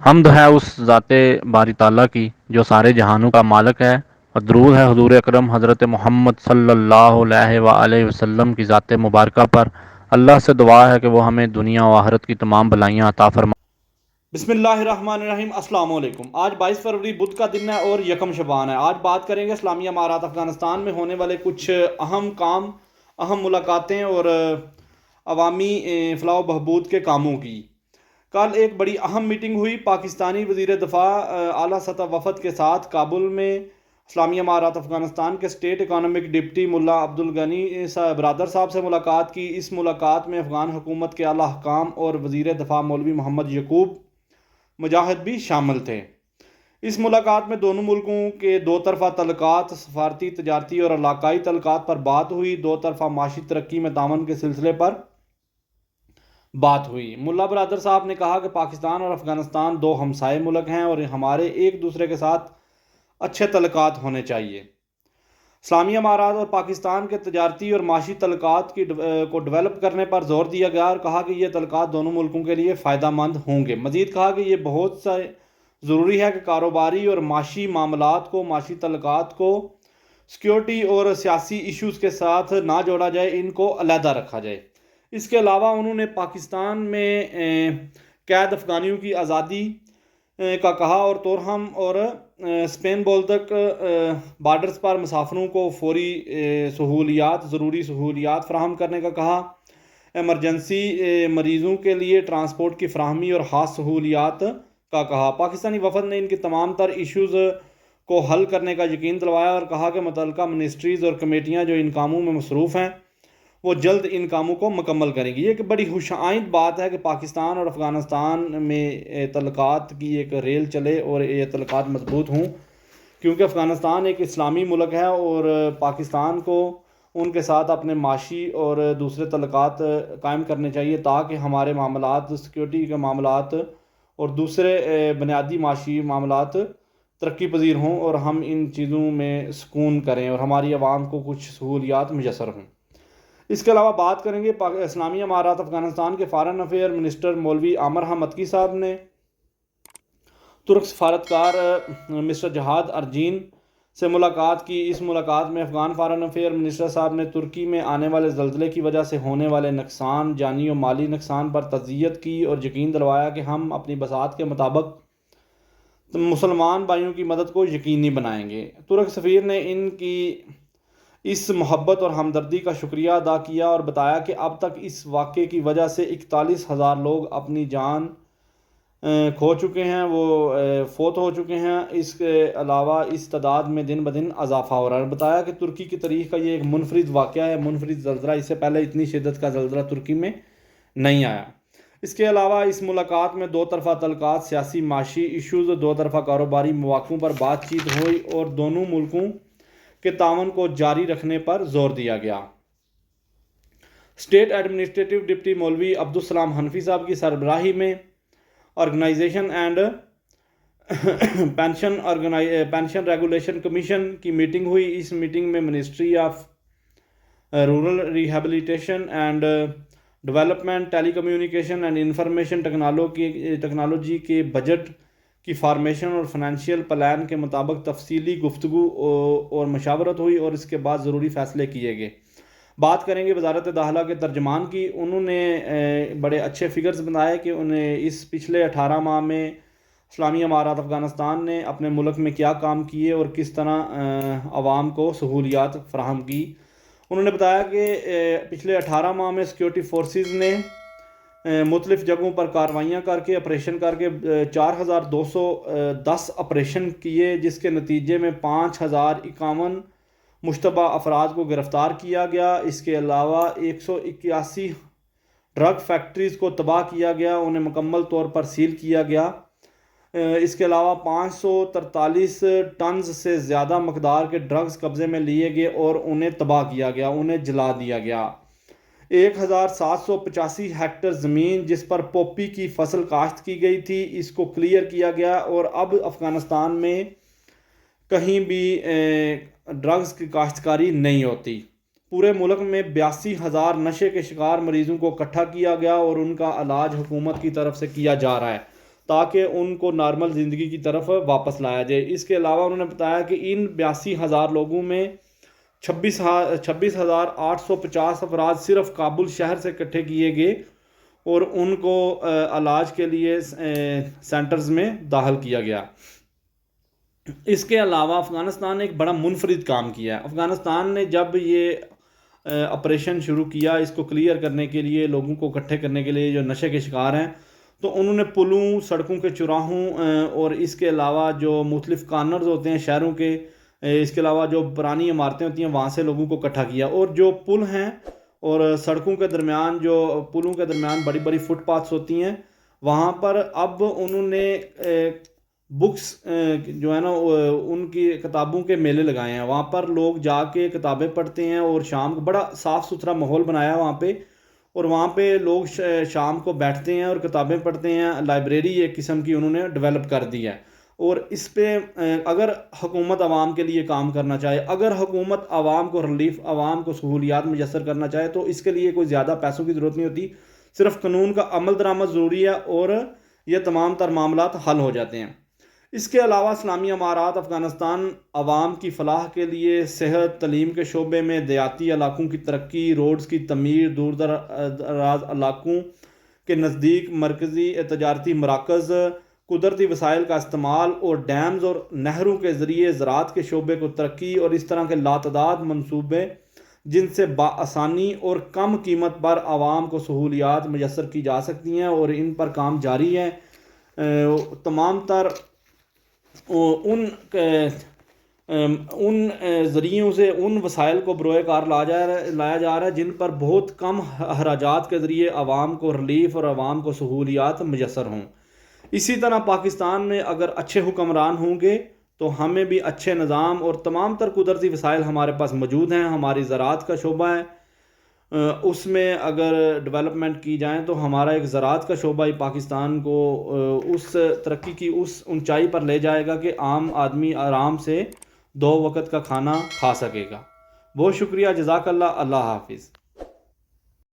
حمد ہے اس ذات باری تعالیٰ کی جو سارے جہانوں کا مالک ہے، اور درود ہے حضور اکرم حضرت محمد صلی اللہ علیہ وآلہ وسلم کی ذات مبارکہ پر۔ اللہ سے دعا ہے کہ وہ ہمیں دنیا و آخرت کی تمام بلائیاں عطا فرمائے۔ بسم اللہ الرحمن الرحیم۔ السلام علیکم۔ آج 22 فروری بدھ کا دن ہے اور یکم شعبان ہے۔ آج بات کریں گے اسلامی امارات افغانستان میں ہونے والے کچھ اہم کام، اہم ملاقاتیں اور عوامی فلاح و بہبود کے کاموں کی۔ کل ایک بڑی اہم میٹنگ ہوئی پاکستانی وزیر دفاع اعلیٰ سطح وفد کے ساتھ کابل میں۔ اسلامی امارات افغانستان کے اسٹیٹ اکانومک ڈپٹی ملا عبدالغنی برادر صاحب سے ملاقات کی۔ اس ملاقات میں افغان حکومت کے اعلیٰ حکام اور وزیر دفاع مولوی محمد یعقوب مجاہد بھی شامل تھے۔ اس ملاقات میں دونوں ملکوں کے دو طرفہ تعلقات، سفارتی، تجارتی اور علاقائی تعلقات پر بات ہوئی۔ دو طرفہ معاشی ترقی میں تعاون کے سلسلے پر بات ہوئی۔ ملا برادر صاحب نے کہا کہ پاکستان اور افغانستان دو ہمسائے ملک ہیں اور ہمارے ایک دوسرے کے ساتھ اچھے تعلقات ہونے چاہیے۔ اسلامی امارات اور پاکستان کے تجارتی اور معاشی تعلقات کو ڈیولپ کرنے پر زور دیا گیا اور کہا کہ یہ تعلقات دونوں ملکوں کے لیے فائدہ مند ہوں گے۔ مزید کہا کہ یہ بہت ضروری ہے کہ کاروباری اور معاشی معاملات کو، معاشی تعلقات کو سیکیورٹی اور سیاسی ایشوز کے ساتھ نہ جوڑا جائے، ان کو علیحدہ رکھا جائے۔ اس کے علاوہ انہوں نے پاکستان میں قید افغانیوں کی آزادی کا کہا اور تورہم اور اسپین بولدک بارڈرز پر مسافروں کو فوری ضروری سہولیات فراہم کرنے کا کہا۔ ایمرجنسی مریضوں کے لیے ٹرانسپورٹ کی فراہمی اور خاص سہولیات کا کہا۔ پاکستانی وفد نے ان کی تمام تر ایشوز کو حل کرنے کا یقین دلوایا اور کہا کہ متعلقہ منسٹریز اور کمیٹیاں جو ان کاموں میں مصروف ہیں وہ جلد ان کاموں کو مکمل کریں گی۔ یہ ایک بڑی خوش آئند بات ہے کہ پاکستان اور افغانستان میں تعلقات کی ایک ریل چلے اور یہ تعلقات مضبوط ہوں، کیونکہ افغانستان ایک اسلامی ملک ہے اور پاکستان کو ان کے ساتھ اپنے معاشی اور دوسرے تعلقات قائم کرنے چاہیے تاکہ ہمارے معاملات، سیکیورٹی کے معاملات اور دوسرے بنیادی معاشی معاملات ترقی پذیر ہوں اور ہم ان چیزوں میں سکون کریں اور ہماری عوام کو کچھ سہولیات میسر ہوں۔ اس کے علاوہ بات کریں گے اسلامی امارات افغانستان کے فارن افیئر منسٹر مولوی عامر احمد متکی صاحب نے ترک سفارتکار مسٹر جہاد ارجین سے ملاقات کی۔ اس ملاقات میں افغان فارن افیئر منسٹر صاحب نے ترکی میں آنے والے زلزلے کی وجہ سے ہونے والے نقصان، جانی و مالی نقصان پر تعزیت کی اور یقین دلوایا کہ ہم اپنی بساط کے مطابق مسلمان بھائیوں کی مدد کو یقینی بنائیں گے۔ ترک سفیر نے ان کی اس محبت اور ہمدردی کا شکریہ ادا کیا اور بتایا کہ اب تک اس واقعے کی وجہ سے 41,000 لوگ اپنی جان کھو چکے ہیں، وہ فوت ہو چکے ہیں۔ اس کے علاوہ اس تعداد میں دن بدن اضافہ ہو رہا ہے۔ بتایا کہ ترکی کی تاریخ کا یہ ایک منفرد واقعہ ہے، منفرد زلزلہ، اس سے پہلے اتنی شدت کا زلزلہ ترکی میں نہیں آیا۔ اس کے علاوہ اس ملاقات میں دو طرفہ تعلقات، سیاسی معاشی ایشوز، دو طرفہ کاروباری مواقعوں پر بات چیت ہوئی اور دونوں ملکوں کے تعاون کو جاری رکھنے پر زور دیا گیا۔ اسٹیٹ ایڈمنسٹریٹو ڈپٹی مولوی عبدالسلام حنفی صاحب کی سربراہی میں organization and pension regulation commission کی میٹنگ ہوئی۔ اس میٹنگ میں ministry of rural rehabilitation and development, telecommunication and information technology کے بجٹ کی فارمیشن اور فنانشیل پلان کے مطابق تفصیلی گفتگو اور مشاورت ہوئی اور اس کے بعد ضروری فیصلے کیے گئے۔ بات کریں گے وزارت داخلہ کے ترجمان کی۔ انہوں نے بڑے اچھے فگرز بنائے کہ انہیں اس پچھلے 18 ماہ میں اسلامی امارات افغانستان نے اپنے ملک میں کیا کام کیے اور کس طرح عوام کو سہولیات فراہم کی۔ انہوں نے بتایا کہ پچھلے 18 ماہ میں سیکیورٹی فورسز نے مختلف جگہوں پر کارروائیاں کر کے، آپریشن کر کے 4,210 آپریشن کیے، جس کے نتیجے میں 5,051 مشتبہ افراد کو گرفتار کیا گیا۔ اس کے علاوہ 181 ڈرگ فیکٹریز کو تباہ کیا گیا، انہیں مکمل طور پر سیل کیا گیا۔ اس کے علاوہ 543 ٹنز سے زیادہ مقدار کے ڈرگز قبضے میں لیے گئے اور انہیں تباہ کیا گیا، انہیں جلا دیا گیا۔ 1,785 ہیکٹر زمین جس پر پوپی کی فصل کاشت کی گئی تھی، اس کو کلیئر کیا گیا اور اب افغانستان میں کہیں بھی ڈرگز کی کاشتکاری نہیں ہوتی۔ پورے ملک میں 82,000 نشے کے شکار مریضوں کو اکٹھا کیا گیا اور ان کا علاج حکومت کی طرف سے کیا جا رہا ہے تاکہ ان کو نارمل زندگی کی طرف واپس لایا جائے۔ اس کے علاوہ انہوں نے بتایا کہ ان 82,000 لوگوں میں 26,850 افراد صرف کابل شہر سے اکٹھے کیے گئے اور ان کو علاج کے لیے سینٹرز میں داخل کیا گیا۔ اس کے علاوہ افغانستان نے ایک بڑا منفرد کام کیا ہے۔ افغانستان نے جب یہ آپریشن شروع کیا اس کو کلیئر کرنے کے لیے، لوگوں کو اکٹھے کرنے کے لیے جو نشے کے شکار ہیں، تو انہوں نے پلوں، سڑکوں کے چوراہوں اور اس کے علاوہ جو مختلف کارنرز ہوتے ہیں شہروں کے، اس کے علاوہ جو پرانی عمارتیں ہوتی ہیں وہاں سے لوگوں کو اکٹھا کیا، اور جو پل ہیں اور سڑکوں کے درمیان، جو پلوں کے درمیان بڑی بڑی فٹ پاتھس ہوتی ہیں، وہاں پر اب انہوں نے بکس جو ہے نا ان کی کتابوں کے میلے لگائے ہیں۔ وہاں پر لوگ جا کے کتابیں پڑھتے ہیں اور شام کو بڑا صاف ستھرا ماحول بنایا وہاں پہ، اور وہاں پہ لوگ شام کو بیٹھتے ہیں اور کتابیں پڑھتے ہیں۔ لائبریری ایک قسم کی انہوں نے ڈیولپ کر دی ہے، اور اس پہ اگر حکومت عوام کے لیے کام کرنا چاہے، اگر حکومت عوام کو ریلیف، عوام کو سہولیات میسر کرنا چاہے، تو اس کے لیے کوئی زیادہ پیسوں کی ضرورت نہیں ہوتی، صرف قانون کا عمل درآمد ضروری ہے اور یہ تمام تر معاملات حل ہو جاتے ہیں۔ اس کے علاوہ اسلامی امارات افغانستان عوام کی فلاح کے لیے صحت، تعلیم کے شعبے میں، دیہاتی علاقوں کی ترقی، روڈز کی تعمیر، دور دراز علاقوں کے نزدیک مرکزی تجارتی مراکز، قدرتی وسائل کا استعمال اور ڈیمز اور نہروں کے ذریعے زراعت کے شعبے کو ترقی، اور اس طرح کے لاتعداد منصوبے جن سے بآسانی اور کم قیمت پر عوام کو سہولیات میسر کی جا سکتی ہیں، اور ان پر کام جاری ہے۔ تمام تر ان ذریعوں سے ان وسائل کو بروئے کار لایا جا رہا ہے جن پر بہت کم اخراجات کے ذریعے عوام کو ریلیف اور عوام کو سہولیات میسر ہوں۔ اسی طرح پاکستان میں اگر اچھے حکمران ہوں گے تو ہمیں بھی اچھے نظام اور تمام تر قدرتی وسائل ہمارے پاس موجود ہیں۔ ہماری زراعت کا شعبہ ہے، اس میں اگر ڈیولپمنٹ کی جائیں تو ہمارا ایک زراعت کا شعبہ ہی پاکستان کو اس ترقی کی اس اونچائی پر لے جائے گا کہ عام آدمی آرام سے 2 وقت کا کھانا کھا سکے گا۔ بہت شکریہ، جزاک اللہ، اللہ حافظ۔